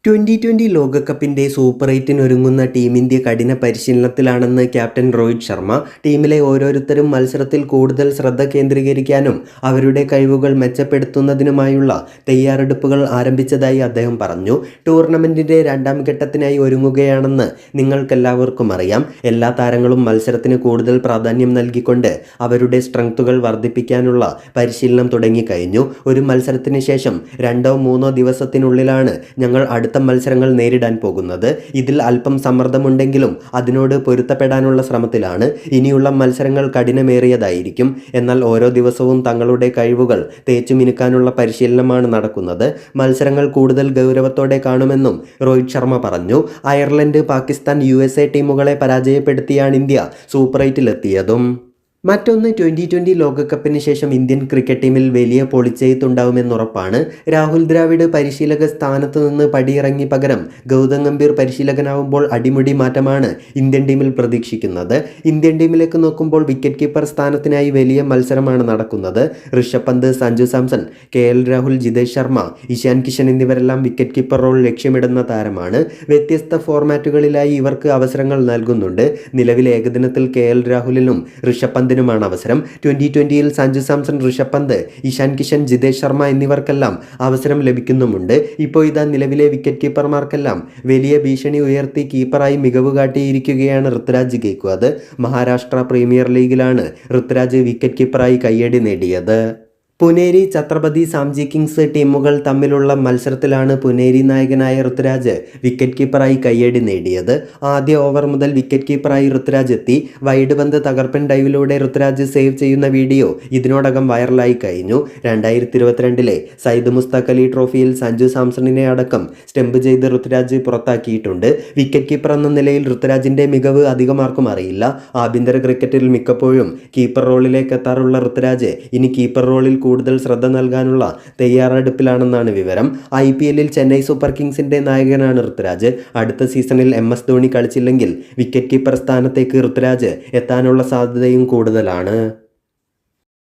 2020 ലോകകപ്പിന്റെ super എയ്റ്റിനൊരുങ്ങുന്ന team India കഠിന പരിശീലനത്തിലാണെന്ന് captain Rohit Sharma. ടീമിലെ ഓരോരുത്തരും മത്സരത്തിൽ കൂടുതൽ ശ്രദ്ധ കേന്ദ്രീകരിക്കാനും അവരുടെ കഴിവുകൾ മെച്ചപ്പെടുത്തുന്നതിനുമായുള്ള തയ്യാറെടുപ്പുകൾ ആരംഭിച്ചതായി അദ്ദേഹം പറഞ്ഞു. ടൂർണമെന്റിന്റെ രണ്ടാം ഘട്ടത്തിനായി ഒരുങ്ങുകയാണെന്ന് നിങ്ങൾക്കെല്ലാവർക്കും അറിയാം. എല്ലാ താരങ്ങളും മത്സരത്തിന് കൂടുതൽ പ്രാധാന്യം നൽകിക്കൊണ്ട് അവരുടെ സ്ട്രെങ്തുകൾ വർദ്ധിപ്പിക്കാനുള്ള പരിശീലനം തുടങ്ങിക്കഴിഞ്ഞു. ഒരു മത്സരത്തിന് ശേഷം 2-3 ദിവസത്തിനുള്ളിലാണ് ഞങ്ങൾ അടുത്ത മത്സരങ്ങൾ നേരിടാൻ പോകുന്നത്. ഇതിൽ അല്പം സമ്മർദ്ദമുണ്ടെങ്കിലും അതിനോട് പൊരുത്തപ്പെടാനുള്ള ശ്രമത്തിലാണ്. ഇനിയുള്ള മത്സരങ്ങൾ കഠിനമേറിയതായിരിക്കും. എന്നാൽ ഓരോ ദിവസവും തങ്ങളുടെ കഴിവുകൾ തേച്ചുമിനുക്കാനുള്ള പരിശീലനമാണ് നടക്കുന്നത്. മത്സരങ്ങൾ കൂടുതൽ ഗൗരവത്തോടെ കാണുമെന്നും രോഹിത് ശർമ്മ പറഞ്ഞു. അയർലൻഡ്, പാകിസ്ഥാൻ, USA ടീമുകളെ പരാജയപ്പെടുത്തിയാണ് ഇന്ത്യ സൂപ്പർ എയ്റ്റിലെത്തിയതും. മറ്റൊന്ന്, 2020 ലോകകപ്പിന് ശേഷം ഇന്ത്യൻ ക്രിക്കറ്റ് ടീമിൽ വലിയ പൊളിച്ചെഴുത്തുണ്ടാവുമെന്നുറപ്പാണ്. രാഹുൽ ദ്രാവിഡ് പരിശീലക സ്ഥാനത്ത് നിന്ന് പടിയിറങ്ങി പകരം ഗൗതം ഗംഭീർ പരിശീലകനാവുമ്പോൾ അടിമുടി മാറ്റമാണ് ഇന്ത്യൻ ടീമിൽ പ്രതീക്ഷിക്കുന്നത്. ഇന്ത്യൻ ടീമിലേക്ക് നോക്കുമ്പോൾ വിക്കറ്റ് കീപ്പർ സ്ഥാനത്തിനായി വലിയ മത്സരമാണ് നടക്കുന്നത്. ഋഷഭ് പന്ത്, സഞ്ജു സാംസൺ, KL രാഹുൽ, ജിതേഷ് ശർമ്മ, ഇഷാൻ കിഷൻ എന്നിവരെല്ലാം വിക്കറ്റ് കീപ്പർ റോൾ ലക്ഷ്യമിടുന്ന താരമാണ്. വ്യത്യസ്ത ഫോർമാറ്റുകളിലായി ഇവർക്ക് അവസരങ്ങൾ നൽകുന്നുണ്ട്. നിലവിൽ ഏകദിനത്തിൽ KL രാഹുലിനും ഋഷഭ് പന്ത് നുമാണ് അവസരം. 2020-ൽ സഞ്ജു സാംസൺ, ഋഷഭ് പന്ത്, ഇഷാൻ കിഷൻ, ജിതേഷ് ശർമ്മ എന്നിവർക്കെല്ലാം അവസരം ലഭിക്കുന്നുമുണ്ട്. ഇപ്പോൾ ഇതാ നിലവിലെ വിക്കറ്റ് കീപ്പർമാർക്കെല്ലാം വലിയ ഭീഷണി ഉയർത്തി കീപ്പറായി മികവ് കാട്ടിയിരിക്കുകയാണ് ഋതുരാജ് ഗെയ്ക്വാദ്. മഹാരാഷ്ട്ര പ്രീമിയർ ലീഗിലാണ് ഋതുരാജ് വിക്കറ്റ് കീപ്പറായി കയ്യടി നേടിയത്. പുനേരി, ഛത്രപതി സാംജി കിങ്സ് ടീമുകൾ തമ്മിലുള്ള മത്സരത്തിലാണ് പുനേരി നായകനായ ഋതുരാജ് വിക്കറ്റ് കീപ്പറായി കയ്യടി നേടിയത്. ആദ്യ ഓവർ മുതൽ വിക്കറ്റ് കീപ്പറായി ഋതുരാജ് എത്തി. വൈഡ് പന്ത് തകർപ്പൻ ഡൈവിലൂടെ ഋതുരാജ് സേവ് ചെയ്യുന്ന വീഡിയോ ഇതിനോടകം വൈറലായി കഴിഞ്ഞു. 2022-ലെ സയ്യിദ് മുസ്താഖ് അലി ട്രോഫിയിൽ സഞ്ജു സാംസണിനെ അടക്കം സ്റ്റംപ് ചെയ്ത് ഋതുരാജ് പുറത്താക്കിയിട്ടുണ്ട്. വിക്കറ്റ് കീപ്പർ എന്ന നിലയിൽ ഋതുരാജിന്റെ മികവ് അധികമാർക്കും അറിയില്ല. ആഭ്യന്തര ക്രിക്കറ്റിൽ മിക്കപ്പോഴും കീപ്പർ റോളിലേക്ക് എത്താറുള്ള ഋതുരാജ് ഇനി കീപ്പർ റോളിൽ കൂടുതൽ ശ്രദ്ധ നൽകാനുള്ള തയ്യാറെടുപ്പിലാണെന്നാണ് വിവരം. IPL-ൽ ചെന്നൈ സൂപ്പർ കിങ്സിന്റെ നായകനാണ് ഋതുരാജ്. അടുത്ത സീസണിൽ MS ധോണി കളിച്ചില്ലെങ്കിൽ വിക്കറ്റ് കീപ്പർ സ്ഥാനത്തേക്ക് ഋതുരാജ് എത്താനുള്ള സാധ്യതയും കൂടുതലാണ്.